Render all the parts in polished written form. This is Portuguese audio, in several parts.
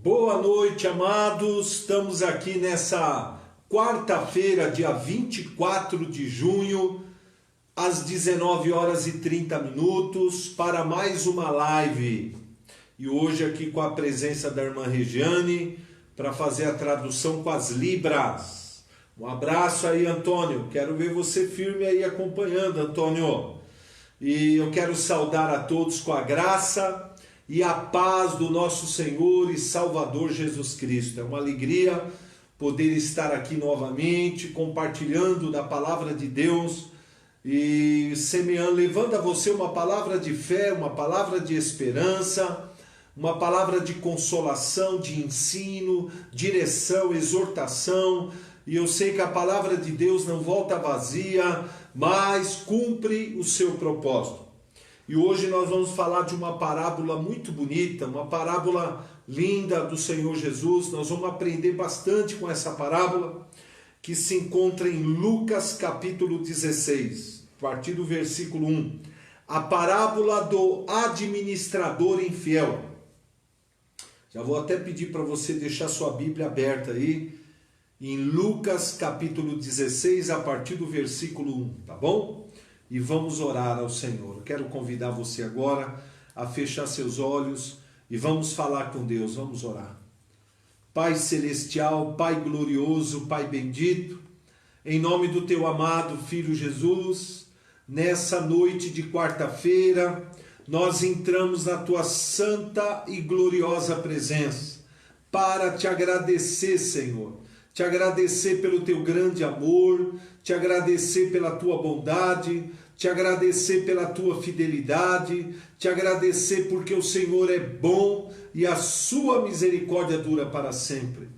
Boa noite, amados. Estamos aqui nessa quarta-feira, dia 24 de junho, às 19 horas e 30 minutos, para mais uma live. E hoje aqui com a presença da irmã Regiane, para fazer a tradução com as libras. Um abraço aí, Antônio. Quero ver você firme aí acompanhando, Antônio. E eu quero saudar a todos com a graça e a paz do nosso Senhor e Salvador Jesus Cristo. É uma alegria poder estar aqui novamente, compartilhando da palavra de Deus e semeando, levando a você uma palavra de fé, uma palavra de esperança, uma palavra de consolação, de ensino, direção, exortação. E eu sei que a palavra de Deus não volta vazia, mas cumpre o seu propósito. E hoje nós vamos falar de uma parábola muito bonita, uma parábola linda do Senhor Jesus. Nós vamos aprender bastante com essa parábola, que se encontra em Lucas capítulo 16, a partir do versículo 1. A parábola do administrador infiel. Já vou até pedir para você deixar sua Bíblia aberta aí, em Lucas capítulo 16, a partir do versículo 1, tá bom? E vamos orar ao Senhor. Eu quero convidar você agora a fechar seus olhos e vamos falar com Deus, vamos orar. Pai celestial, Pai glorioso, Pai bendito, em nome do teu amado Filho Jesus, nessa noite de quarta-feira, nós entramos na tua santa e gloriosa presença para te agradecer, Senhor. Te agradecer pelo teu grande amor, te agradecer pela tua bondade, te agradecer pela tua fidelidade, te agradecer porque o Senhor é bom e a sua misericórdia dura para sempre.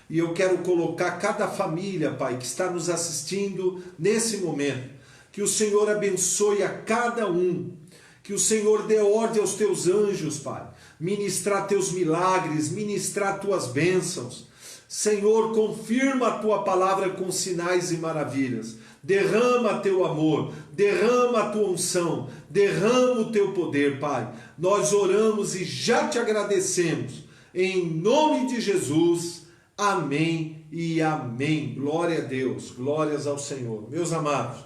E eu quero colocar cada família, Pai, que está nos assistindo nesse momento, que o Senhor abençoe a cada um, que o Senhor dê ordem aos teus anjos, Pai, ministrar teus milagres, ministrar tuas bênçãos. Senhor, confirma a tua palavra com sinais e maravilhas. Derrama teu amor, derrama a tua unção, derrama o teu poder, Pai. Nós oramos e já te agradecemos. Em nome de Jesus, amém e amém. Glória a Deus, glórias ao Senhor. Meus amados,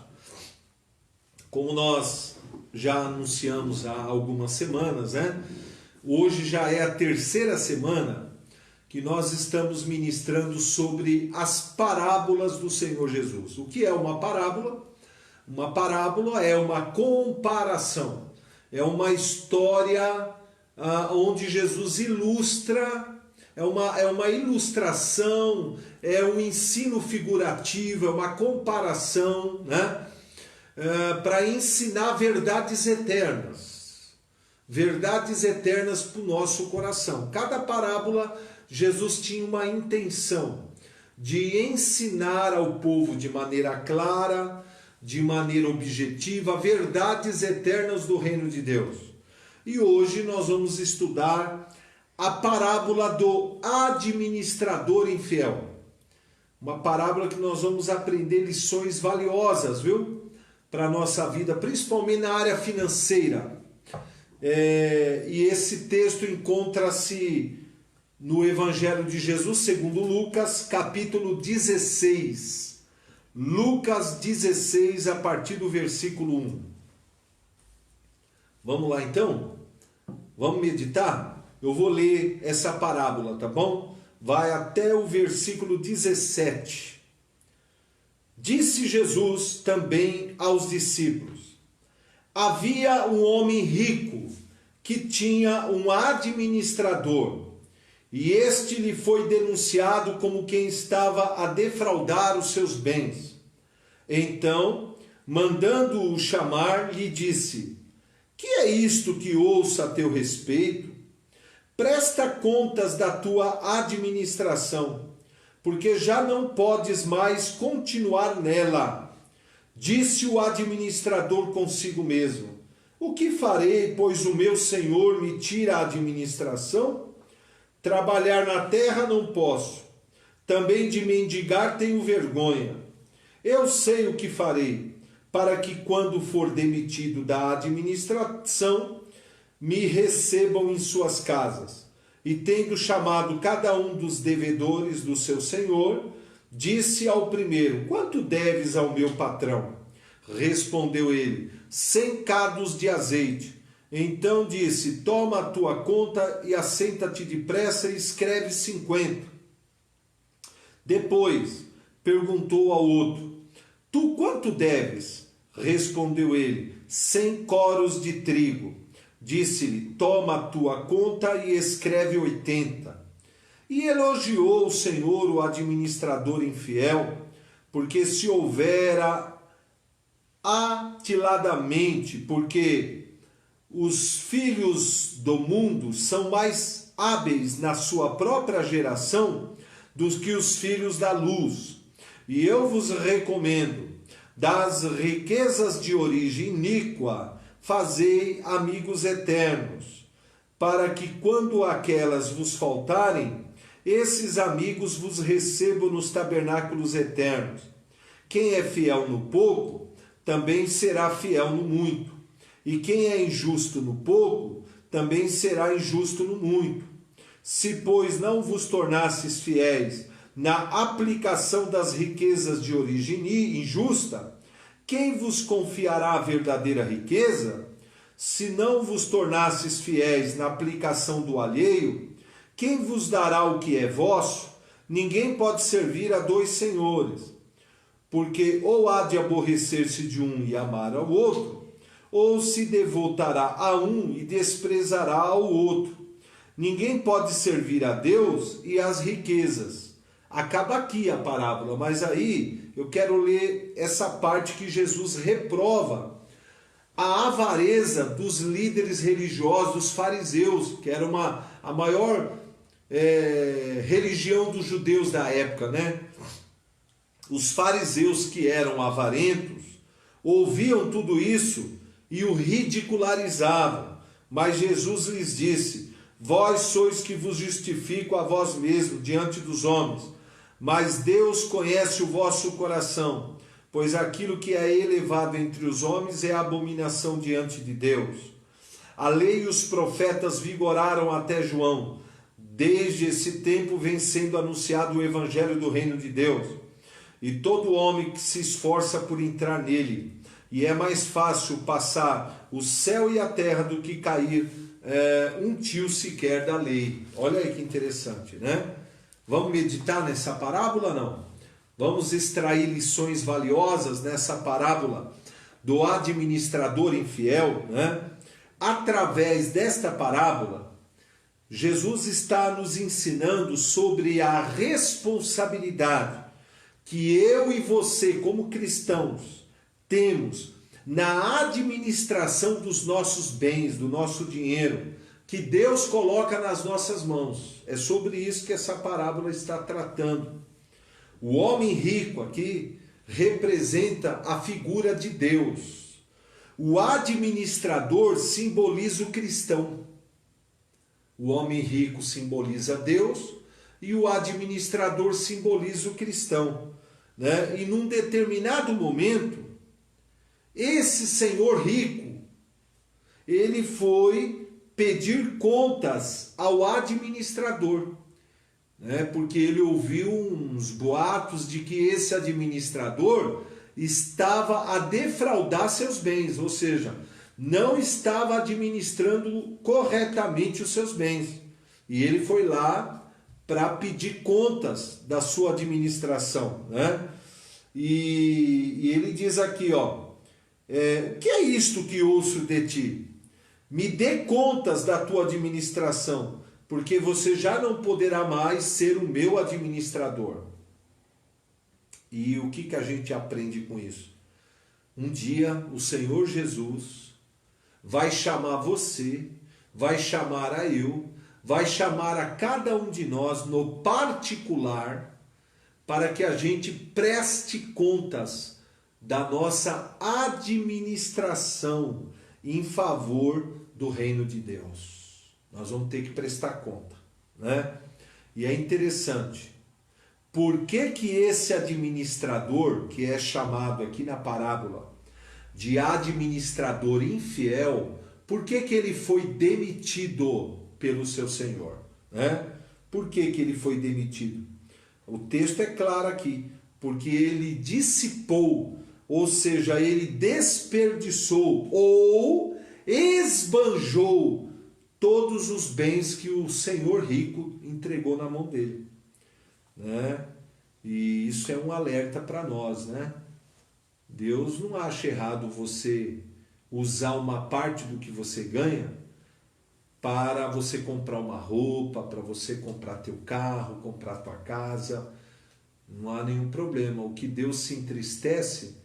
como nós já anunciamos há algumas semanas, hoje já é a terceira semana que nós estamos ministrando sobre as parábolas do Senhor Jesus. O que é uma parábola? Uma parábola é uma comparação, é uma história onde Jesus ilustra, é uma ilustração, é um ensino figurativo, é uma comparação, para ensinar verdades eternas para o nosso coração. Cada parábola, Jesus tinha uma intenção de ensinar ao povo de maneira clara, de maneira objetiva, verdades eternas do reino de Deus. E hoje nós vamos estudar a parábola do administrador infiel. Uma parábola que nós vamos aprender lições valiosas, viu? Para a nossa vida, principalmente na área financeira. E esse texto encontra-se no Evangelho de Jesus, segundo Lucas, capítulo 16. Lucas 16, a partir do versículo 1. Vamos lá então? Vamos meditar? Eu vou ler essa parábola, tá bom? Vai até o versículo 17. Disse Jesus também aos discípulos: havia um homem rico que tinha um administrador, e este lhe foi denunciado como quem estava a defraudar os seus bens. Então, mandando-o chamar, lhe disse: que é isto que ouço a teu respeito? Presta contas da tua administração, porque já não podes mais continuar nela. Disse o administrador consigo mesmo: o que farei, pois o meu senhor me tira a administração? Trabalhar na terra não posso, também de mendigar tenho vergonha. Eu sei o que farei, para que quando for demitido da administração, me recebam em suas casas. E tendo chamado cada um dos devedores do seu senhor, disse ao primeiro: quanto deves ao meu patrão? Respondeu ele: 100 cados de azeite. Então disse: toma a tua conta e assenta-te depressa e escreve 50. Depois perguntou ao outro: tu quanto deves? Respondeu ele: 100 coros de trigo. Disse-lhe: toma a tua conta e escreve 80. E elogiou o Senhor o administrador infiel, porque se houvera atiladamente, porque os filhos do mundo são mais hábeis na sua própria geração do que os filhos da luz. E eu vos recomendo, das riquezas de origem iníqua, fazei amigos eternos, para que quando aquelas vos faltarem, esses amigos vos recebam nos tabernáculos eternos. Quem é fiel no pouco, também será fiel no muito. E quem é injusto no pouco, também será injusto no muito. Se, pois, não vos tornasses fiéis na aplicação das riquezas de origem injusta, quem vos confiará a verdadeira riqueza? Se não vos tornasses fiéis na aplicação do alheio, quem vos dará o que é vosso? Ninguém pode servir a dois senhores, porque ou há de aborrecer-se de um e amar ao outro, ou se devotará a um e desprezará ao outro. Ninguém pode servir a Deus e às riquezas. Acaba aqui a parábola, mas aí eu quero ler essa parte que Jesus reprova a avareza dos líderes religiosos, dos fariseus, que era a maior religião dos judeus da época, né? Os fariseus, que eram avarentos, ouviam tudo isso e o ridicularizavam. Mas Jesus lhes disse: vós sois que vos justifico a vós mesmos diante dos homens, mas Deus conhece o vosso coração, pois aquilo que é elevado entre os homens é abominação diante de Deus. A lei e os profetas vigoraram até João. Desde esse tempo vem sendo anunciado o evangelho do reino de Deus. E todo homem que se esforça por entrar nele, e é mais fácil passar o céu e a terra do que cair um tio sequer da lei. Olha aí que interessante, né? Vamos meditar nessa parábola, não? Vamos extrair lições valiosas nessa parábola do administrador infiel, né? Através desta parábola, Jesus está nos ensinando sobre a responsabilidade que eu e você, como cristãos, temos na administração dos nossos bens, do nosso dinheiro, que Deus coloca nas nossas mãos. É sobre isso que essa parábola está tratando. O homem rico aqui representa a figura de Deus. O administrador simboliza o cristão. O homem rico simboliza Deus e o administrador simboliza o cristão, né? E num determinado momento, esse senhor rico, ele foi pedir contas ao administrador, né? Porque ele ouviu uns boatos de que esse administrador estava a defraudar seus bens, ou seja, não estava administrando corretamente os seus bens. E ele foi lá para pedir contas da sua administração, né? E ele diz aqui, ó, o que é isto que ouço de ti? Me dê contas da tua administração, porque você já não poderá mais ser o meu administrador. E o que a gente aprende com isso? Um dia o Senhor Jesus vai chamar você, vai chamar a eu, vai chamar a cada um de nós no particular, para que a gente preste contas da nossa administração em favor do reino de Deus. Nós vamos ter que prestar conta, né? E é interessante, por que esse administrador, que é chamado aqui na parábola de administrador infiel, por que ele foi demitido pelo seu senhor? né? Por que ele foi demitido? O texto é claro aqui, porque ele dissipou, ou seja, ele desperdiçou ou esbanjou todos os bens que o senhor rico entregou na mão dele, né? E isso é um alerta para nós, né? Deus não acha errado você usar uma parte do que você ganha para você comprar uma roupa, para você comprar teu carro, comprar tua casa. Não há nenhum problema. O que Deus se entristece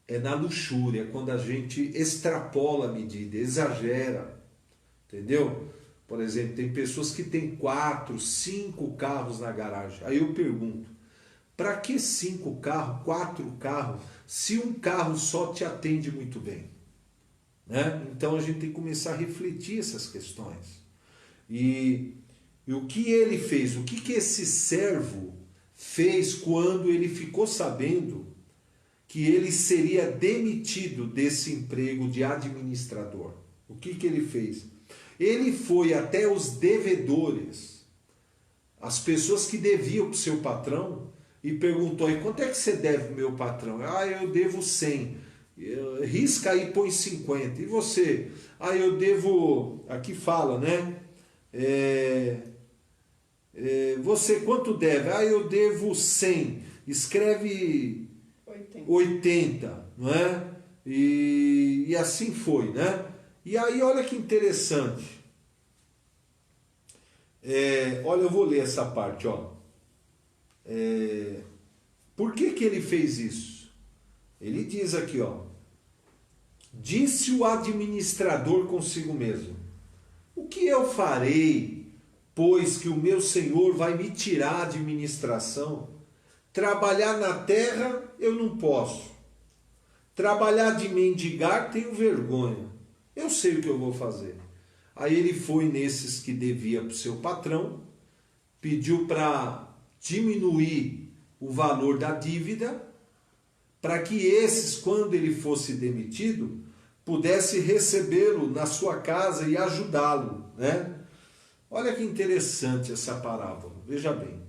é na luxúria, quando a gente extrapola a medida, exagera. Entendeu? Por exemplo, tem pessoas que têm 4, 5 carros na garagem. Aí eu pergunto, para que 5 carros, 4 carros, se um carro só te atende muito bem? Né? Então a gente tem que começar a refletir essas questões. E o que ele fez? O que esse servo fez quando ele ficou sabendo que ele seria demitido desse emprego de administrador? O que ele fez? Ele foi até os devedores, as pessoas que deviam para o seu patrão, e perguntou: e quanto é que você deve, meu patrão? Ah, eu devo 100. Risca aí, põe 50. E você? Ah, eu devo... Aqui fala, né? Você quanto deve? Ah, eu devo 100. Escreve 80, não é? E assim foi, né? E aí, olha que interessante. Olha, eu vou ler essa parte, ó. Por que ele fez isso? Ele diz aqui, ó: disse o administrador consigo mesmo: o que eu farei, pois que o meu senhor vai me tirar a administração? Trabalhar na terra eu não posso. Trabalhar de mendigar tenho vergonha. Eu sei o que eu vou fazer. Aí ele foi nesses que devia para o seu patrão, pediu para diminuir o valor da dívida, para que esses, quando ele fosse demitido, pudesse recebê-lo na sua casa e ajudá-lo, né? Olha que interessante essa parábola, veja bem.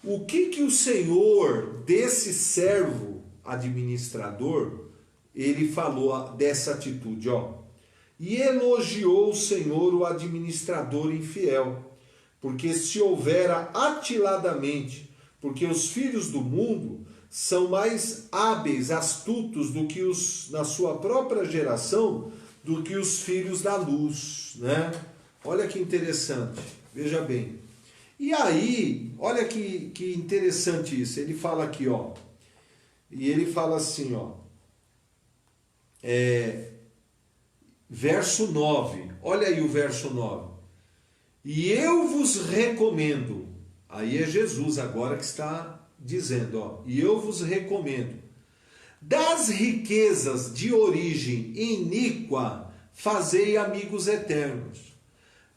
O que o senhor desse servo administrador, ele falou dessa atitude, ó: e elogiou o senhor o administrador infiel, porque se houvera atiladamente, porque os filhos do mundo são mais hábeis, astutos do que os na sua própria geração, do que os filhos da luz, né? Olha que interessante, veja bem. E aí, olha que interessante isso. Ele fala aqui, ó. E ele fala assim, ó. Verso 9. Olha aí o verso 9. E eu vos recomendo. Aí é Jesus agora que está dizendo, ó. E eu vos recomendo. Das riquezas de origem iníqua, fazei amigos eternos,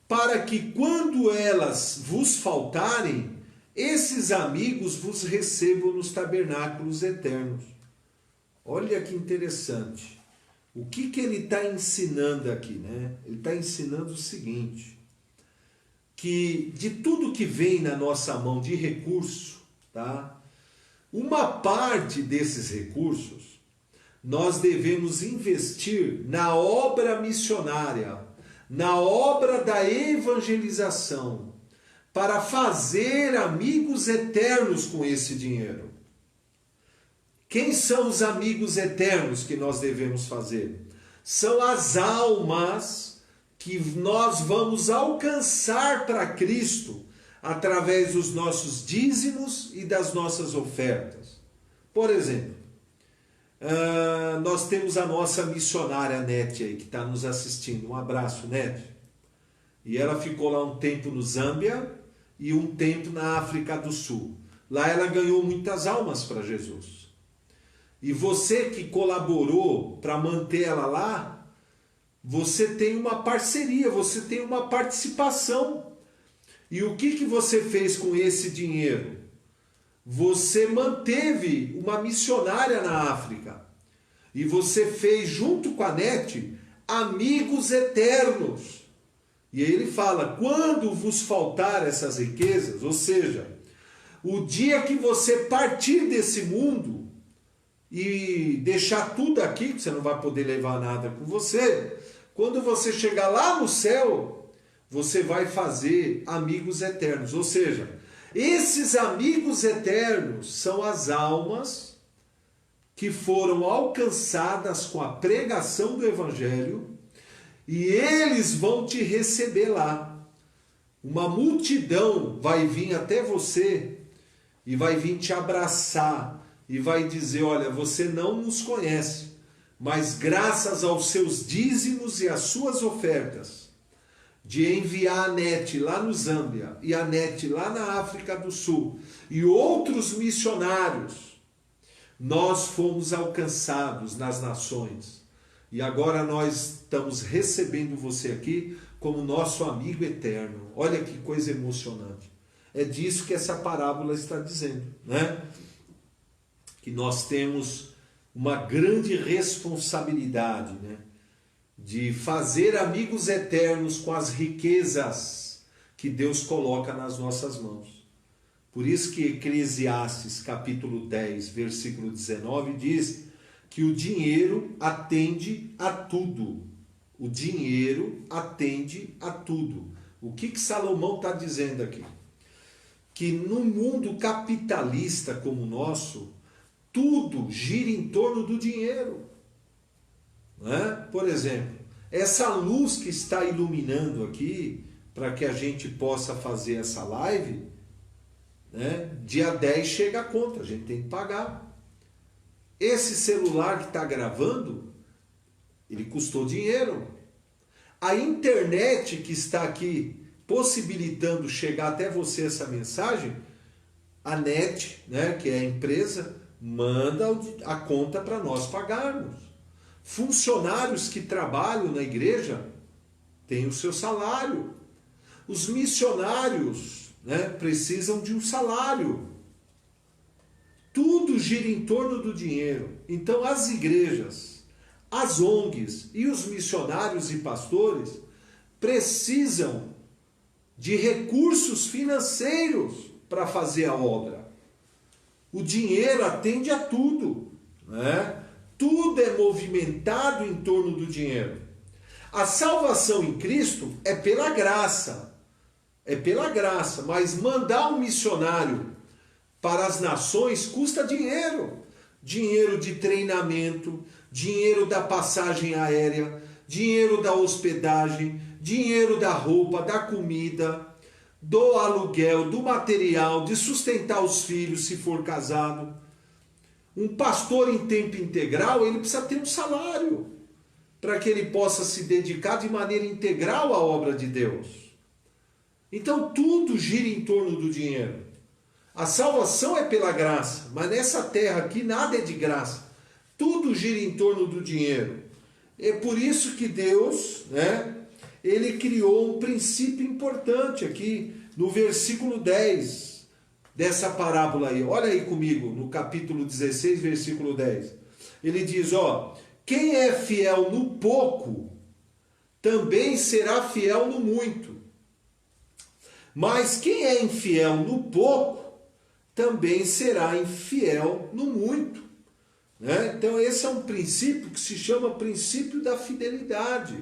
para que quando elas vos faltarem, esses amigos vos recebam nos tabernáculos eternos. Olha que interessante. O que ele está ensinando aqui, né? Ele está ensinando o seguinte: que de tudo que vem na nossa mão de recurso, tá? Uma parte desses recursos nós devemos investir na obra missionária, na obra da evangelização, para fazer amigos eternos com esse dinheiro. Quem são os amigos eternos que nós devemos fazer? São as almas que nós vamos alcançar para Cristo através dos nossos dízimos e das nossas ofertas. Por exemplo, nós temos a nossa missionária Nete aí, que está nos assistindo. Um abraço, Nete. E ela ficou lá um tempo no Zâmbia e um tempo na África do Sul. Lá ela ganhou muitas almas para Jesus. E você que colaborou para manter ela lá, você tem uma parceria, você tem uma participação. E o que você fez com esse dinheiro? Você manteve uma missionária na África. E você fez, junto com a NET, amigos eternos. E aí ele fala, quando vos faltar essas riquezas, ou seja, o dia que você partir desse mundo e deixar tudo aqui, que você não vai poder levar nada com você, quando você chegar lá no céu, você vai fazer amigos eternos. Ou seja, esses amigos eternos são as almas que foram alcançadas com a pregação do Evangelho, e eles vão te receber lá. Uma multidão vai vir até você e vai vir te abraçar e vai dizer, olha, você não nos conhece, mas graças aos seus dízimos e às suas ofertas, de enviar a NET lá no Zâmbia e a NET lá na África do Sul e outros missionários, nós fomos alcançados nas nações. E agora nós estamos recebendo você aqui como nosso amigo eterno. Olha que coisa emocionante. É disso que essa parábola está dizendo, né? Que nós temos uma grande responsabilidade, né? De fazer amigos eternos com as riquezas que Deus coloca nas nossas mãos. Por isso que Eclesiastes capítulo 10, versículo 19 diz que o dinheiro atende a tudo. O dinheiro atende a tudo. O que Salomão está dizendo aqui? Que no mundo capitalista como o nosso, tudo gira em torno do dinheiro. Não é? Por exemplo, essa luz que está iluminando aqui, para que a gente possa fazer essa live, né? Dia 10 chega a conta, a gente tem que pagar. Esse celular que está gravando, ele custou dinheiro. A internet que está aqui possibilitando chegar até você essa mensagem, a NET, né, que é a empresa, manda a conta para nós pagarmos. Funcionários que trabalham na igreja têm o seu salário. Os missionários, né, precisam de um salário. Tudo gira em torno do dinheiro. Então as igrejas, as ONGs e os missionários e pastores precisam de recursos financeiros para fazer a obra. O dinheiro atende a tudo, né? Tudo é movimentado em torno do dinheiro. A salvação em Cristo é pela graça. É pela graça, mas mandar um missionário para as nações custa dinheiro. Dinheiro de treinamento, dinheiro da passagem aérea, dinheiro da hospedagem, dinheiro da roupa, da comida, do aluguel, do material, de sustentar os filhos se for casado. Um pastor em tempo integral, ele precisa ter um salário para que ele possa se dedicar de maneira integral à obra de Deus. Então tudo gira em torno do dinheiro. A salvação é pela graça, mas nessa terra aqui nada é de graça. Tudo gira em torno do dinheiro. É por isso que Deus, né, ele criou um princípio importante aqui no versículo 10 dessa parábola aí. Olha aí comigo, no capítulo 16, versículo 10. Ele diz, ó, quem é fiel no pouco, também será fiel no muito. Mas quem é infiel no pouco, também será infiel no muito. Né? Então esse é um princípio que se chama princípio da fidelidade.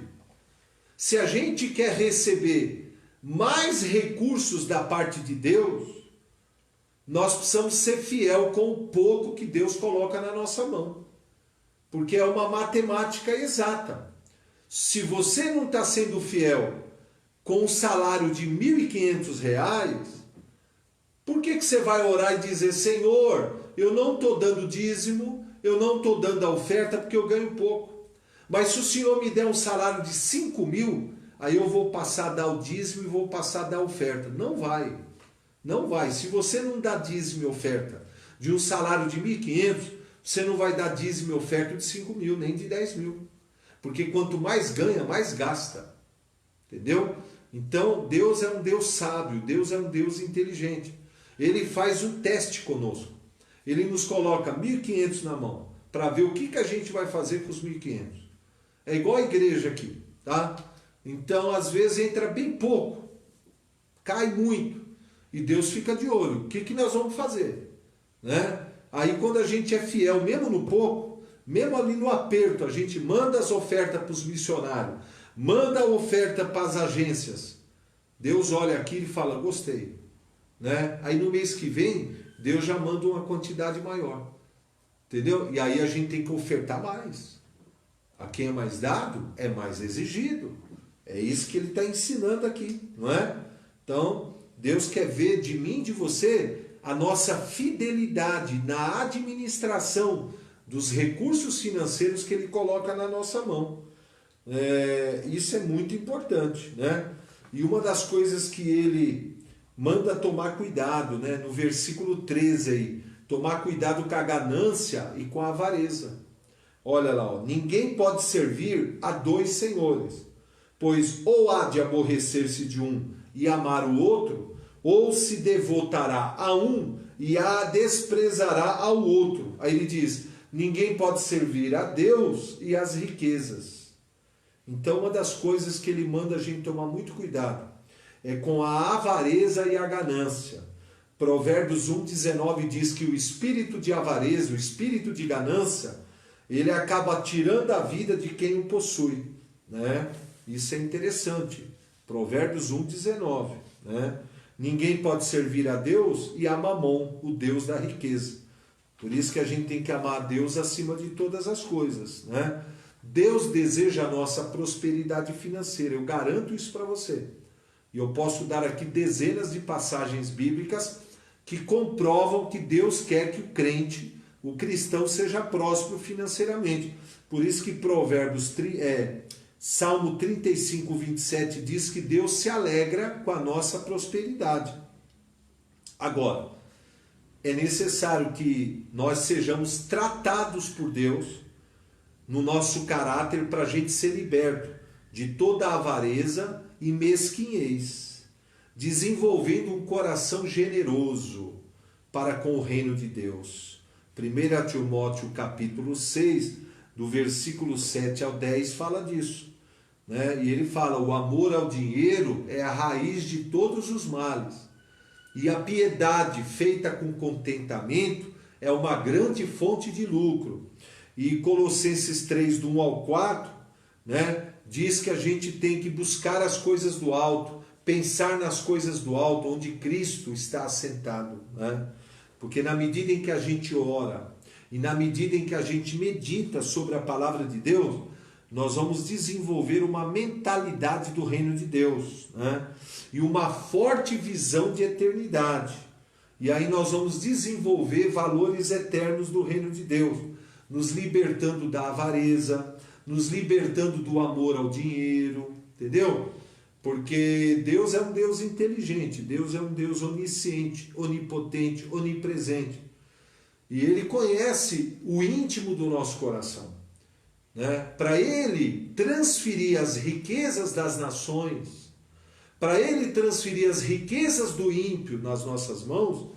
Se a gente quer receber mais recursos da parte de Deus, nós precisamos ser fiel com o pouco que Deus coloca na nossa mão. Porque é uma matemática exata. Se você não está sendo fiel com um salário de R$ 1.500, por que você vai orar e dizer, Senhor, eu não estou dando dízimo, eu não estou dando a oferta porque eu ganho pouco. Mas se o Senhor me der um salário de 5.000, aí eu vou passar a dar o dízimo e vou passar a dar a oferta. Não vai. Não vai. Se você não dá dízimo e oferta de um salário de 1.500, você não vai dar dízimo e oferta de 5.000, nem de 10.000. Porque quanto mais ganha, mais gasta. Entendeu? Então, Deus é um Deus sábio, Deus é um Deus inteligente. Ele faz um teste conosco. Ele nos coloca 1.500 na mão para ver o que a gente vai fazer com os 1.500. É igual a igreja aqui, tá? Então, às vezes, entra bem pouco, cai muito, e Deus fica de olho. O que nós vamos fazer? Né? Aí, quando a gente é fiel, mesmo no pouco, mesmo ali no aperto, a gente manda as ofertas para os missionários, manda a oferta para as agências. Deus olha aqui e fala, gostei. Né? Aí, no mês que vem, Deus já manda uma quantidade maior. Entendeu? E aí a gente tem que ofertar mais. A quem é mais dado, é mais exigido. É isso que ele está ensinando aqui, não é? Então, Deus quer ver de mim e de você a nossa fidelidade na administração dos recursos financeiros que ele coloca na nossa mão. Isso é muito importante, né? E uma das coisas que ele manda tomar cuidado, né? No versículo 13 aí, tomar cuidado com a ganância e com a avareza. Olha lá, ó, ninguém pode servir a dois senhores, pois ou há de aborrecer-se de um e amar o outro, ou se devotará a um e a desprezará ao outro. Aí ele diz, ninguém pode servir a Deus e às riquezas. Então, uma das coisas que ele manda a gente tomar muito cuidado é com a avareza e a ganância. Provérbios 1,19 diz que o espírito de avareza, o espírito de ganância, ele acaba tirando a vida de quem o possui. Né? Isso é interessante. Provérbios 1,19. Né? Ninguém pode servir a Deus e a Mamon, o Deus da riqueza. Por isso que a gente tem que amar a Deus acima de todas as coisas. Né? Deus deseja a nossa prosperidade financeira. Eu garanto isso para você. E eu posso dar aqui dezenas de passagens bíblicas que comprovam que Deus quer que o crente, o cristão, seja próspero financeiramente. Por isso que Salmo 35, 27 diz que Deus se alegra com a nossa prosperidade. Agora, é necessário que nós sejamos tratados por Deus no nosso caráter para a gente ser liberto de toda a avareza e mesquinhez, desenvolvendo um coração generoso para com o reino de Deus. 1 Timóteo capítulo 6, do versículo 7 ao 10, fala disso. Né? E ele fala, o amor ao dinheiro é a raiz de todos os males. E a piedade feita com contentamento é uma grande fonte de lucro. E Colossenses 3, do 1 ao 4, né, diz que a gente tem que buscar as coisas do alto, pensar nas coisas do alto, onde Cristo está assentado. Né? Porque na medida em que a gente ora, e na medida em que a gente medita sobre a palavra de Deus, nós vamos desenvolver uma mentalidade do reino de Deus, né? E uma forte visão de eternidade. E aí nós vamos desenvolver valores eternos do reino de Deus, nos libertando da avareza, nos libertando do amor ao dinheiro, entendeu? Porque Deus é um Deus inteligente, Deus é um Deus onisciente, onipotente, onipresente. E Ele conhece o íntimo do nosso coração. Né? Para Ele transferir as riquezas das nações, para Ele transferir as riquezas do ímpio nas nossas mãos,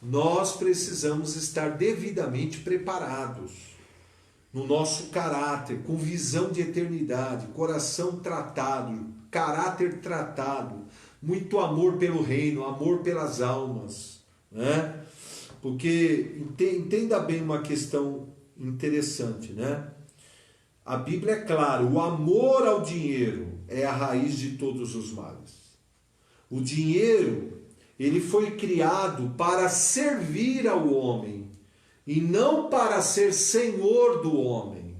nós precisamos estar devidamente preparados no nosso caráter, com visão de eternidade, coração tratado, caráter tratado, muito amor pelo reino, amor pelas almas. Né? Porque, entenda bem uma questão interessante, né? A Bíblia é clara, o amor ao dinheiro é a raiz de todos os males. O dinheiro, ele foi criado para servir ao homem e não para ser senhor do homem.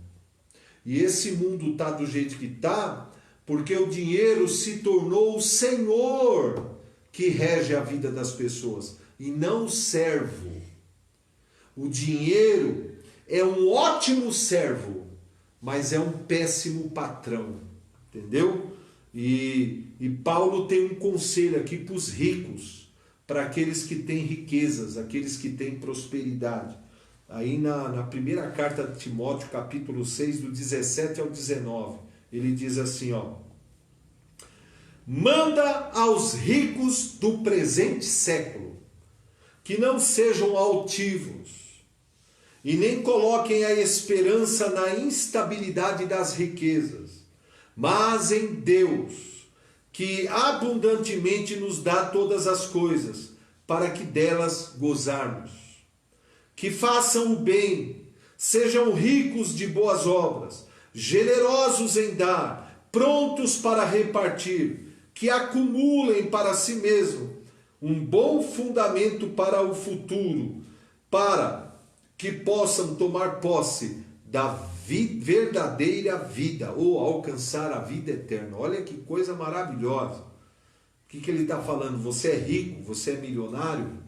E esse mundo está do jeito que está porque o dinheiro se tornou o senhor que rege a vida das pessoas e não o servo. O dinheiro é um ótimo servo, mas é um péssimo patrão, entendeu? E Paulo tem um conselho aqui para os ricos, para aqueles que têm riquezas, aqueles que têm prosperidade. Aí na primeira carta de Timóteo, capítulo 6, do 17 ao 19, ele diz assim, ó: manda aos ricos do presente século, que não sejam altivos, e nem coloquem a esperança na instabilidade das riquezas, mas em Deus, que abundantemente nos dá todas as coisas, para que delas gozarmos. Que façam o bem, sejam ricos de boas obras, generosos em dar, prontos para repartir, que acumulem para si mesmo um bom fundamento para o futuro, para que possam tomar posse da verdadeira vida, ou alcançar a vida eterna. Olha que coisa maravilhosa. O que ele está falando? Você é rico, você é milionário?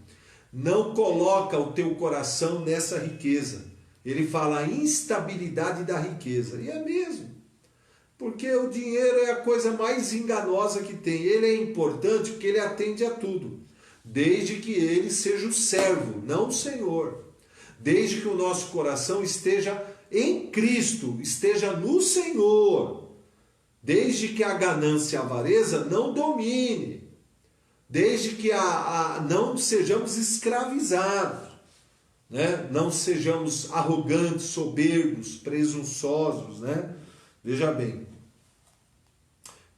Não coloca o teu coração nessa riqueza. Ele fala a instabilidade da riqueza. E é mesmo. Porque o dinheiro é a coisa mais enganosa que tem. Ele é importante porque ele atende a tudo. Desde que ele seja o servo, não o Senhor. Desde que o nosso coração esteja em Cristo, esteja no Senhor. Desde que a ganância e a avareza não domine. Desde que não sejamos escravizados. Né? Não sejamos arrogantes, soberbos, presunçosos. Né? Veja bem.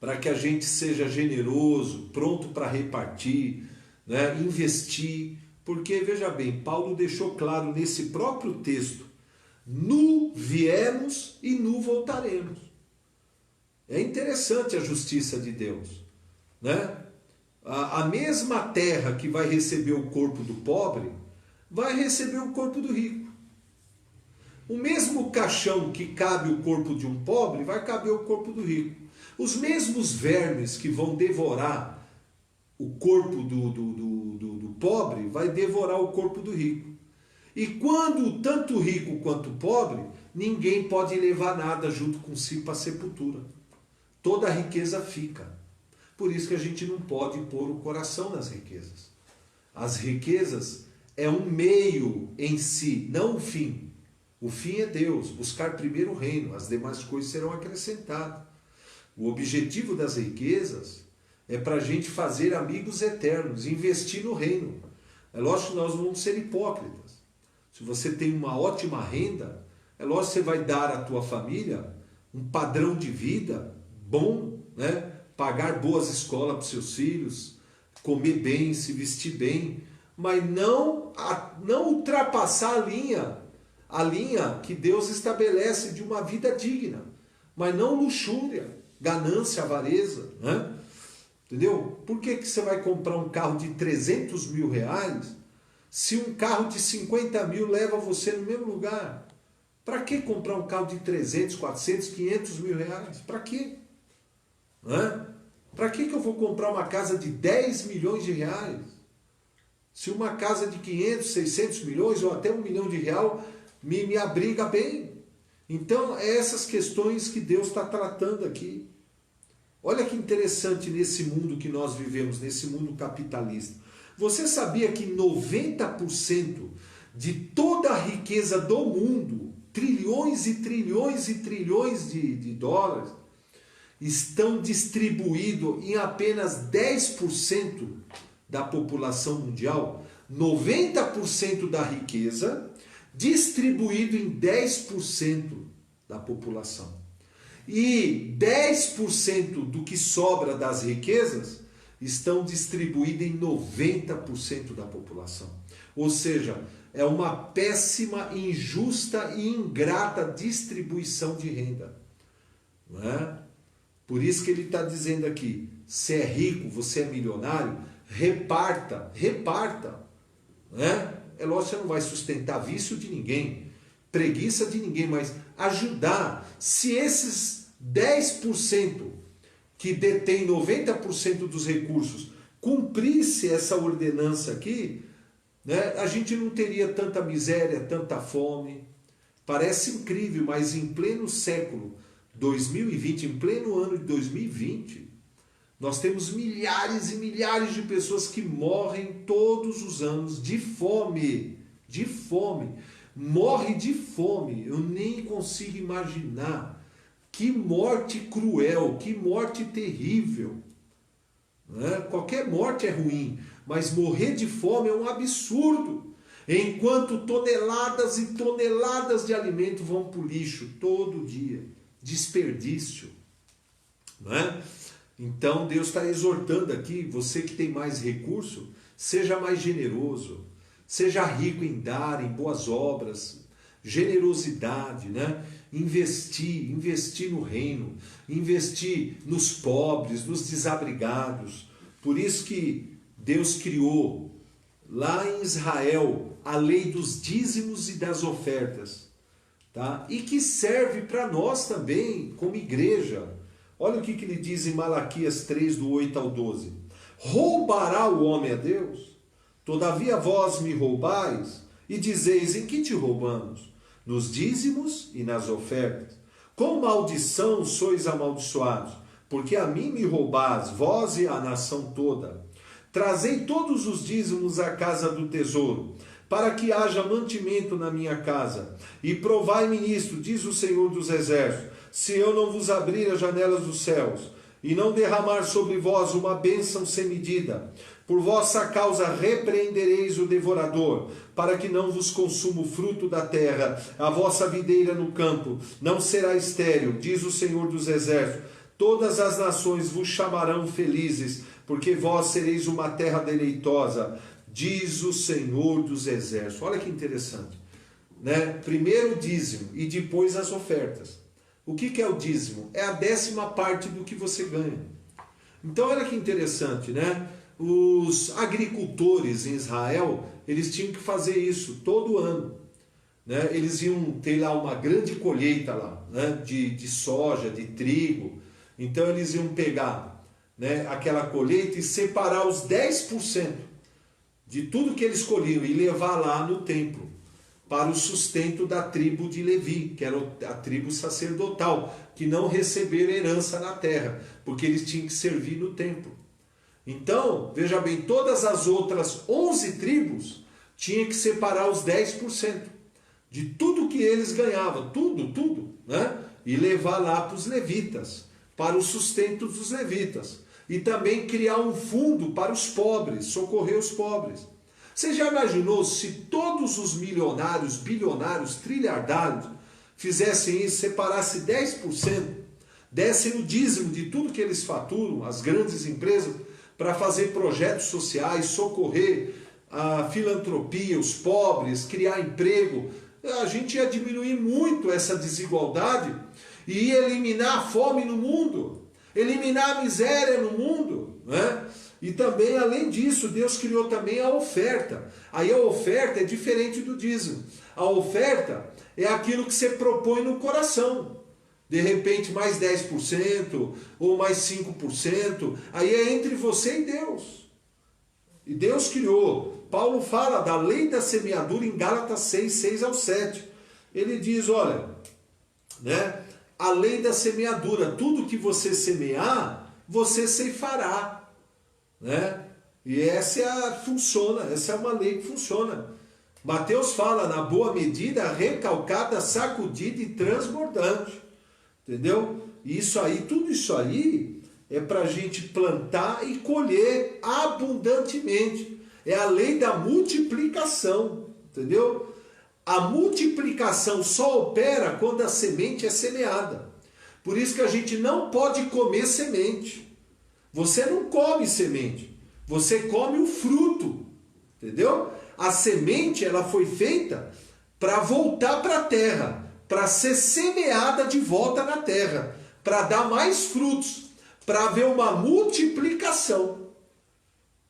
Para que a gente seja generoso, pronto para repartir, né? Investir. Porque, veja bem, Paulo deixou claro nesse próprio texto, nu viemos e nu voltaremos. É interessante a justiça de Deus, né? A mesma terra que vai receber o corpo do pobre, vai receber o corpo do rico. O mesmo caixão que cabe o corpo de um pobre, vai caber o corpo do rico. Os mesmos vermes que vão devorar o corpo do pobre, vai devorar o corpo do rico. E quando tanto o rico quanto o pobre, ninguém pode levar nada junto com si para a sepultura. Toda a riqueza fica. Por isso que a gente não pode pôr o coração nas riquezas. As riquezas é um meio em si, não o fim. O fim é Deus, buscar primeiro o reino, as demais coisas serão acrescentadas. O objetivo das riquezas é para a gente fazer amigos eternos, investir no reino. É lógico que nós não vamos ser hipócritas. Se você tem uma ótima renda, é lógico que você vai dar à tua família um padrão de vida bom, né? Pagar boas escolas para os seus filhos, comer bem, se vestir bem, mas não ultrapassar a linha que Deus estabelece de uma vida digna, mas não luxúria, ganância, avareza, né? Entendeu? Por que você vai comprar um carro de 300 mil reais se um carro de 50 mil leva você no mesmo lugar? Para que comprar um carro de 300, 400, 500 mil reais? Para quê? Para que eu vou comprar uma casa de 10 milhões de reais? Se uma casa de 500, 600 milhões ou até 1 milhão de real me abriga bem. Então, é essas questões que Deus está tratando aqui. Olha que interessante nesse mundo que nós vivemos, nesse mundo capitalista. Você sabia que 90% de toda a riqueza do mundo, trilhões e trilhões e trilhões de dólares, estão distribuídos em apenas 10% da população mundial? 90% da riqueza distribuído em 10% da população. E 10% do que sobra das riquezas estão distribuídas em 90% da população. Ou seja, é uma péssima, injusta e ingrata distribuição de renda. Não é? Por isso que ele está dizendo aqui, você é rico, você é milionário, reparta. Né? É lógico que você não vai sustentar vício de ninguém, preguiça de ninguém, mas ajudar. Se esses 10% que detém 90% dos recursos cumprisse essa ordenança aqui, né, a gente não teria tanta miséria, tanta fome. Parece incrível, mas em pleno século 2020, em pleno ano de 2020, nós temos milhares e milhares de pessoas que morrem todos os anos de fome. De fome. Morre de fome. Eu nem consigo imaginar. Que morte cruel, que morte terrível. Né? Qualquer morte é ruim, mas morrer de fome é um absurdo. Enquanto toneladas e toneladas de alimento vão para o lixo todo dia. Desperdício. não é? Então Deus está exortando aqui, você que tem mais recurso, seja mais generoso, seja rico em dar, em boas obras, generosidade, né? Investir no reino, investir nos pobres, nos desabrigados. Por isso que Deus criou lá em Israel a lei dos dízimos e das ofertas, tá? E que serve para nós também como igreja. Olha o que ele diz em Malaquias 3, do 8 ao 12. Roubará o homem a Deus? Todavia vós me roubais, e dizeis, em que te roubamos? Nos dízimos e nas ofertas. Com maldição sois amaldiçoados, porque a mim me roubais, vós e a nação toda. Trazei todos os dízimos à casa do tesouro, para que haja mantimento na minha casa. E provai-me nisto, diz o Senhor dos Exércitos, se eu não vos abrir as janelas dos céus, e não derramar sobre vós uma bênção sem medida. Por vossa causa repreendereis o devorador, para que não vos consuma o fruto da terra, a vossa videira no campo não será estéril, diz o Senhor dos Exércitos. Todas as nações vos chamarão felizes, porque vós sereis uma terra deleitosa, diz o Senhor dos Exércitos. Olha que interessante, né? Primeiro o dízimo e depois as ofertas. O que é o dízimo? É a 10ª parte do que você ganha. Então olha que interessante, né? Os agricultores em Israel, eles tinham que fazer isso todo ano, né? Eles iam ter lá uma grande colheita lá, né? de soja, de trigo. Então eles iam pegar, né, aquela colheita e separar os 10% de tudo que eles colhiam e levar lá no templo para o sustento da tribo de Levi, que era a tribo sacerdotal, que não receberam herança na terra, porque eles tinham que servir no templo. Então, veja bem, todas as outras 11 tribos tinham que separar os 10% de tudo que eles ganhavam, tudo, né? E levar lá para os levitas, para o sustento dos levitas. E também criar um fundo para os pobres, socorrer os pobres. Você já imaginou se todos os milionários, bilionários, trilhardários fizessem isso, separassem 10%, dessem o dízimo de tudo que eles faturam, as grandes empresas, para fazer projetos sociais, socorrer a filantropia, os pobres, criar emprego? A gente ia diminuir muito essa desigualdade e ia eliminar a fome no mundo, eliminar a miséria no mundo, né? E também, além disso, Deus criou também a oferta. Aí a oferta é diferente do dízimo. A oferta é aquilo que você propõe no coração. De repente, mais 10% ou mais 5%. Aí é entre você e Deus. E Deus criou. Paulo fala da lei da semeadura em Gálatas 6, 6 ao 7. Ele diz, olha, né, a lei da semeadura, tudo que você semear, você ceifará. Né? E essa é uma lei que funciona. Mateus fala na boa medida, recalcada, sacudida e transbordante. Entendeu? Isso aí, tudo isso aí é para a gente plantar e colher abundantemente. É a lei da multiplicação. Entendeu? A multiplicação só opera quando a semente é semeada. Por isso que a gente não pode comer semente. Você não come semente, você come o fruto, entendeu? A semente, ela foi feita para voltar para a terra, para ser semeada de volta na terra, para dar mais frutos, para haver uma multiplicação.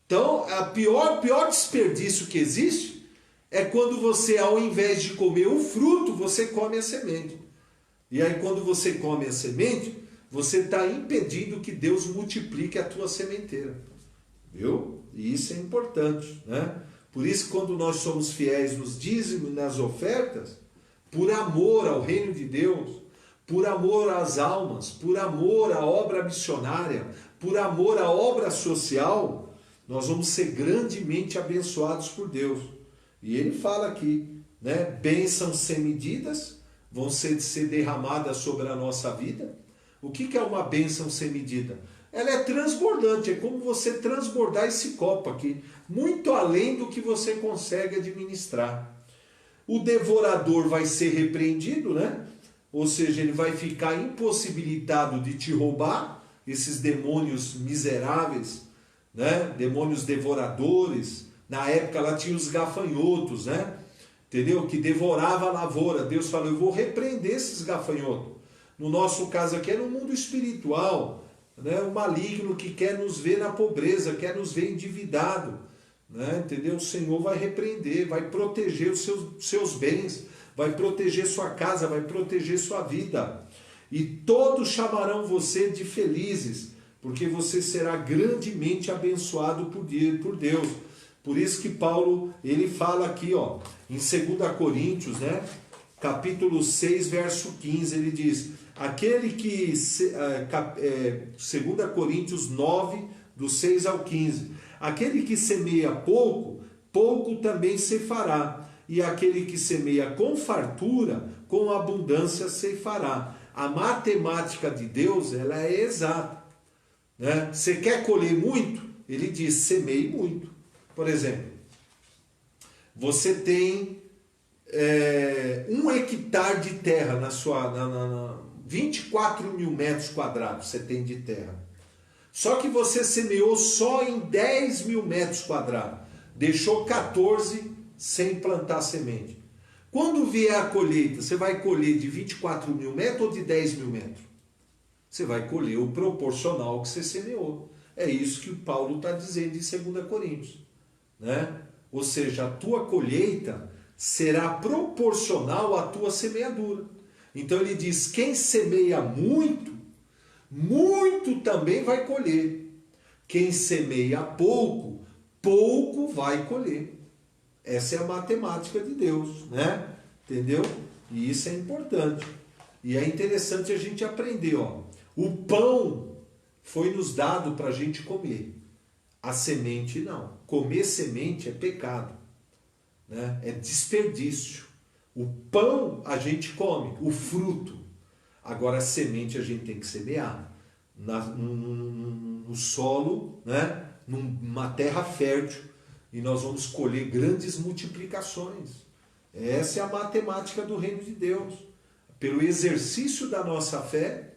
Então, o pior desperdício que existe é quando você, ao invés de comer o fruto, você come a semente. E aí, quando você come a semente, você está impedindo que Deus multiplique a tua sementeira. Viu? E isso é importante, né? Por isso, quando nós somos fiéis nos dízimos e nas ofertas, por amor ao reino de Deus, por amor às almas, por amor à obra missionária, por amor à obra social, nós vamos ser grandemente abençoados por Deus. E ele fala aqui, né? Bênçãos sem medidas vão ser derramadas sobre a nossa vida. O que é uma bênção sem medida? Ela é transbordante, é como você transbordar esse copo aqui, muito além do que você consegue administrar. O devorador vai ser repreendido, né? Ou seja, ele vai ficar impossibilitado de te roubar esses demônios miseráveis, né? Demônios devoradores. Na época lá tinha os gafanhotos, né? Entendeu? Que devorava a lavoura. Deus falou, eu vou repreender esses gafanhotos. No nosso caso aqui é no mundo espiritual, né? O maligno que quer nos ver na pobreza, quer nos ver endividado, né? Entendeu? O Senhor vai repreender, vai proteger os seus bens, vai proteger sua casa, vai proteger sua vida. E todos chamarão você de felizes, porque você será grandemente abençoado por Deus. Por isso que Paulo, ele fala aqui, ó, em 2 Coríntios, né, capítulo 6, verso 15, ele diz, aquele que, 2 Coríntios 9, do 6 ao 15, aquele que semeia pouco, pouco também ceifará, e aquele que semeia com fartura, com abundância ceifará. A matemática de Deus, ela é exata, né? Você quer colher muito? Ele diz, semeie muito. Por exemplo, você tem 1 hectare de terra na sua... 24 mil metros quadrados você tem de terra. Só que você semeou só em 10 mil metros quadrados. Deixou 14 sem plantar semente. Quando vier a colheita, você vai colher de 24 mil metros ou de 10 mil metros? Você vai colher o proporcional que você semeou. É isso que o Paulo está dizendo em 2 Coríntios. Né? Ou seja, a tua colheita será proporcional à tua semeadura. Então ele diz, quem semeia muito, muito também vai colher. Quem semeia pouco, pouco vai colher. Essa é a matemática de Deus, né? Entendeu? E isso é importante. E é interessante a gente aprender, ó. O pão foi nos dado para a gente comer. A semente não. Comer semente é pecado, né? É desperdício. O pão a gente come, o fruto. Agora a semente a gente tem que semear no solo, né? Numa terra fértil. E nós vamos colher grandes multiplicações. Essa é a matemática do reino de Deus. Pelo exercício da nossa fé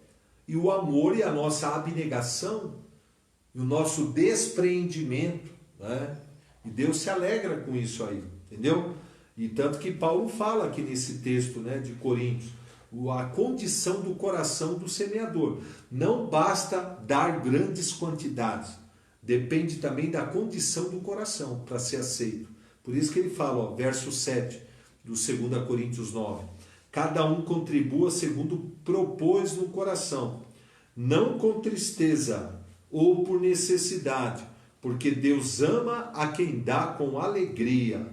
e o amor e a nossa abnegação e o nosso despreendimento, né? E Deus se alegra com isso aí, entendeu? E tanto que Paulo fala aqui nesse texto, né, de Coríntios, a condição do coração do semeador. Não basta dar grandes quantidades. Depende também da condição do coração para ser aceito. Por isso que ele fala, ó, verso 7 do 2 Coríntios 9. Cada um contribua segundo propôs no coração, não com tristeza ou por necessidade, porque Deus ama a quem dá com alegria.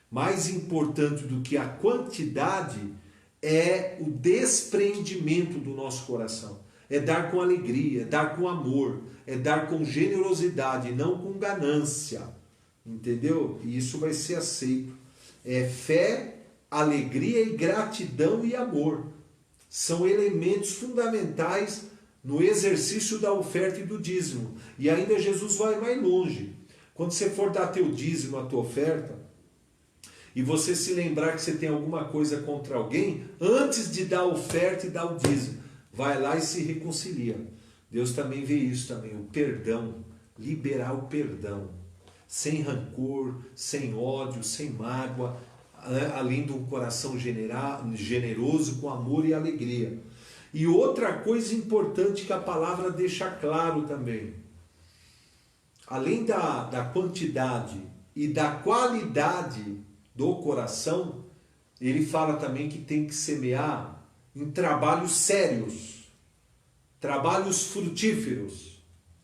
Mais importante do que a quantidade é o despreendimento do nosso coração. É dar com alegria, é dar com amor, é dar com generosidade, não com ganância. Entendeu? E isso vai ser aceito. É fé, alegria e gratidão e amor. São elementos fundamentais no exercício da oferta e do dízimo. E ainda Jesus vai mais longe. Quando você for dar teu dízimo, a tua oferta, e você se lembrar que você tem alguma coisa contra alguém, antes de dar a oferta e dar o dízimo, vai lá e se reconcilia. Deus também vê isso também, o perdão, liberar o perdão, sem rancor, sem ódio, sem mágoa, além de um coração generoso, com amor e alegria. E outra coisa importante que a palavra deixa claro também, além da quantidade e da qualidade do coração, ele fala também que tem que semear em trabalhos sérios, trabalhos frutíferos.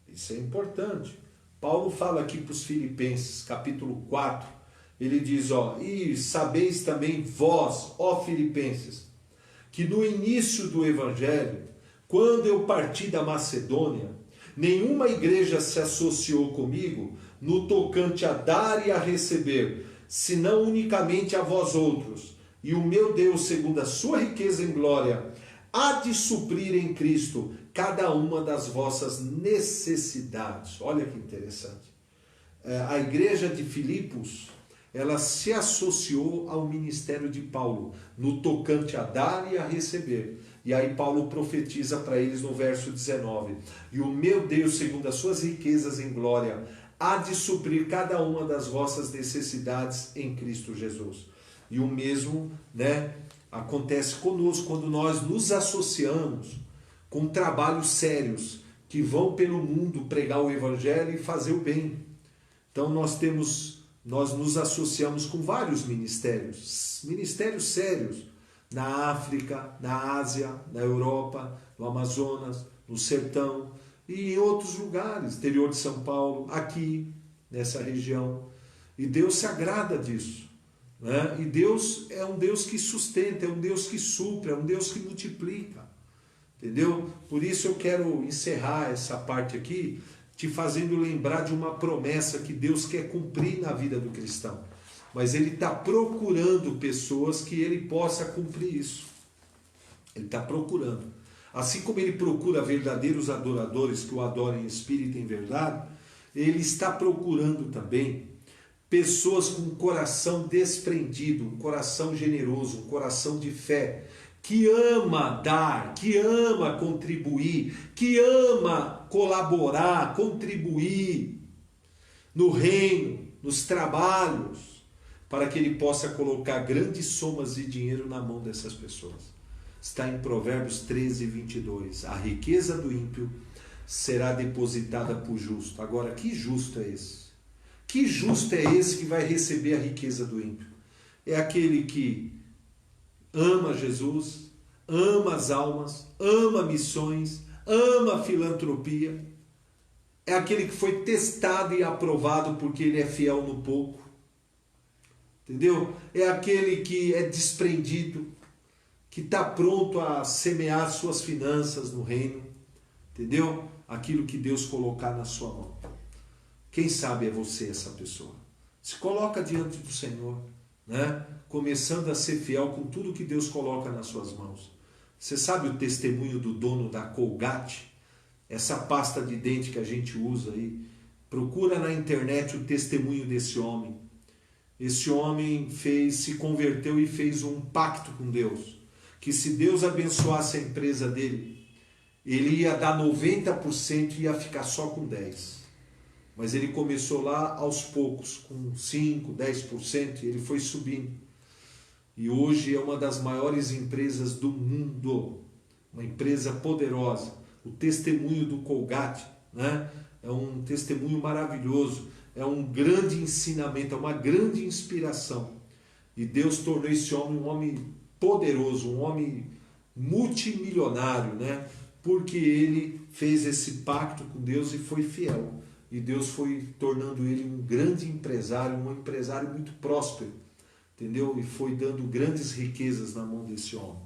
Isso é importante. Paulo fala aqui para os Filipenses, capítulo 4, ele diz, ó, e sabeis também vós, ó Filipenses, que no início do Evangelho, quando eu parti da Macedônia, nenhuma igreja se associou comigo no tocante a dar e a receber, senão unicamente a vós outros. E o meu Deus, segundo a sua riqueza em glória, há de suprir em Cristo cada uma das vossas necessidades. Olha que interessante. A igreja de Filipos, ela se associou ao ministério de Paulo, no tocante a dar e a receber. E aí Paulo profetiza para eles no verso 19: e o meu Deus, segundo as suas riquezas em glória, há de suprir cada uma das vossas necessidades em Cristo Jesus. E o mesmo, né, acontece conosco quando nós nos associamos com trabalhos sérios que vão pelo mundo pregar o evangelho e fazer o bem. Então nós nos associamos com vários ministérios sérios, na África, na Ásia, na Europa, no Amazonas, no Sertão e em outros lugares, interior de São Paulo, aqui, nessa região. E Deus se agrada disso, né? E Deus é um Deus que sustenta, é um Deus que supre, é um Deus que multiplica, entendeu? Por isso eu quero encerrar essa parte aqui, te fazendo lembrar de uma promessa que Deus quer cumprir na vida do cristão. Mas Ele está procurando pessoas que Ele possa cumprir isso. Ele está procurando. Assim como Ele procura verdadeiros adoradores que o adorem em espírito e em verdade, Ele está procurando também pessoas com um coração desprendido, um coração generoso, um coração de fé, que ama dar, que ama contribuir, que ama colaborar, contribuir no reino, nos trabalhos, para que ele possa colocar grandes somas de dinheiro na mão dessas pessoas. Está em Provérbios 13, 22. A riqueza do ímpio será depositada por justo. Agora, que justo é esse? Que justo é esse que vai receber a riqueza do ímpio? É aquele que ama Jesus, ama as almas, ama missões, ama filantropia. É aquele que foi testado e aprovado porque ele é fiel no pouco. Entendeu? É aquele que é desprendido, que está pronto a semear suas finanças no reino. Entendeu? Aquilo que Deus colocar na sua mão. Quem sabe é você essa pessoa. Se coloca diante do Senhor, né? Começando a ser fiel com tudo que Deus coloca nas suas mãos. Você sabe o testemunho do dono da Colgate? Essa pasta de dente que a gente usa aí. Procura na internet o testemunho desse homem. Esse homem se converteu e fez um pacto com Deus. Que se Deus abençoasse a empresa dele, ele ia dar 90% e ia ficar só com 10%. Mas ele começou lá aos poucos, com 5%, 10%, e ele foi subindo. E hoje é uma das maiores empresas do mundo, uma empresa poderosa. O testemunho do Colgate, né? É um testemunho maravilhoso, é um grande ensinamento, é uma grande inspiração. E Deus tornou esse homem um homem poderoso, um homem multimilionário, né? Porque ele fez esse pacto com Deus e foi fiel. E Deus foi tornando ele um grande empresário, um empresário muito próspero, entendeu? E foi dando grandes riquezas na mão desse homem.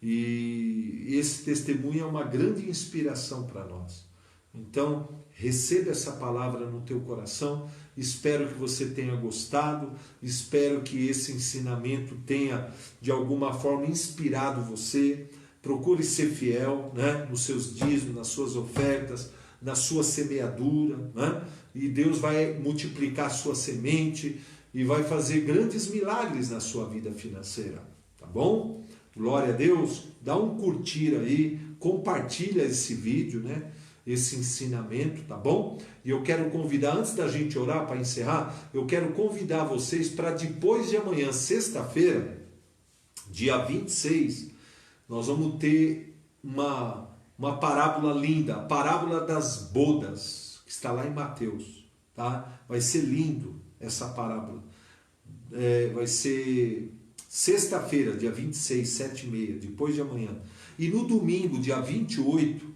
E esse testemunho é uma grande inspiração para nós. Então, receba essa palavra no teu coração. Espero que você tenha gostado. Espero que esse ensinamento tenha, de alguma forma, inspirado você. Procure ser fiel, né? Nos seus dízimos, nas suas ofertas, na sua semeadura, né? E Deus vai multiplicar a sua semente e vai fazer grandes milagres na sua vida financeira, tá bom? Glória a Deus, dá um curtir aí, compartilha esse vídeo, né? Esse ensinamento, tá bom? E eu quero convidar, antes da gente orar para encerrar, eu quero convidar vocês para depois de amanhã, sexta-feira, dia 26, nós vamos ter uma parábola linda, a parábola das bodas, que está lá em Mateus, tá? Vai ser lindo essa parábola. Vai ser sexta-feira, dia 26, 7h30, depois de amanhã. E no domingo, dia 28,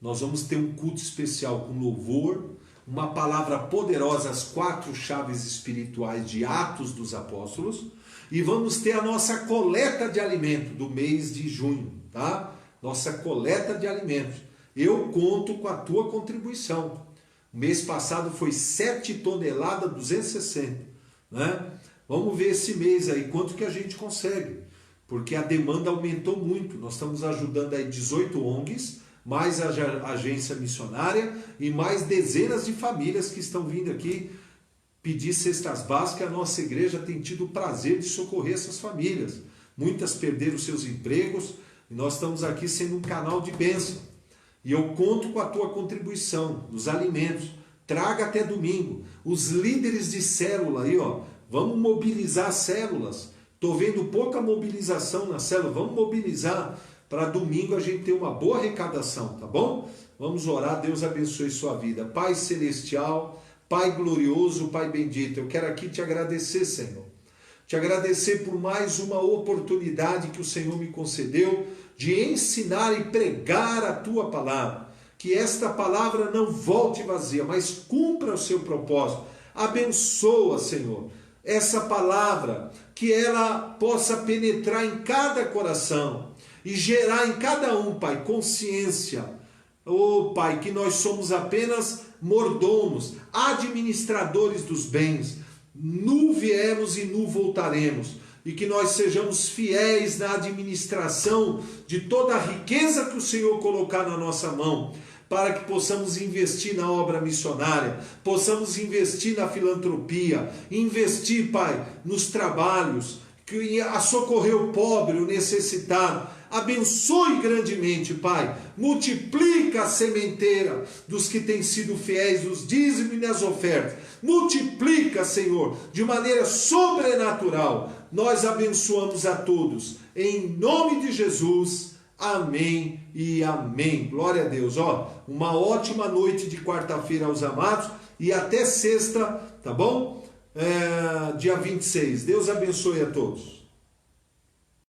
nós vamos ter um culto especial com louvor, uma palavra poderosa, as 4 chaves espirituais de Atos dos Apóstolos, e vamos ter a nossa coleta de alimento do mês de junho, tá? Nossa coleta de alimentos. Eu conto com a tua contribuição. O mês passado foi 7 toneladas 260, né? Vamos ver esse mês aí quanto que a gente consegue, porque a demanda aumentou muito. Nós estamos ajudando aí 18 ONGs, mais a agência missionária e mais dezenas de famílias que estão vindo aqui pedir cestas básicas. A nossa igreja tem tido o prazer de socorrer essas famílias. Muitas perderam seus empregos, E nós estamos aqui sendo um canal de bênção. E eu conto com a tua contribuição nos alimentos. Traga até domingo. Os líderes de célula aí, ó, vamos mobilizar células. Estou vendo pouca mobilização na célula. Vamos mobilizar para domingo a gente ter uma boa arrecadação, tá bom? Vamos orar. Deus abençoe sua vida. Pai celestial, Pai glorioso, Pai bendito, eu quero aqui te agradecer, Senhor. Te agradecer por mais uma oportunidade que o Senhor me concedeu de ensinar e pregar a tua palavra. Que esta palavra não volte vazia, mas cumpra o seu propósito. Abençoa, Senhor, essa palavra, que ela possa penetrar em cada coração e gerar em cada um, Pai, consciência. Oh, Pai, que nós somos apenas mordomos, administradores dos bens. Nu viemos e nu voltaremos. E que nós sejamos fiéis na administração de toda a riqueza que o Senhor colocar na nossa mão, para que possamos investir na obra missionária, possamos investir na filantropia, investir, Pai, nos trabalhos, a socorrer o pobre, o necessitado. Abençoe grandemente, Pai. Multiplica a sementeira dos que têm sido fiéis nos dízimos e nas ofertas. Multiplica, Senhor, de maneira sobrenatural. Nós abençoamos a todos. Em nome de Jesus. Amém e amém. Glória a Deus. Ó, uma ótima noite de quarta-feira aos amados. E até sexta, tá bom? Dia 26. Deus abençoe a todos.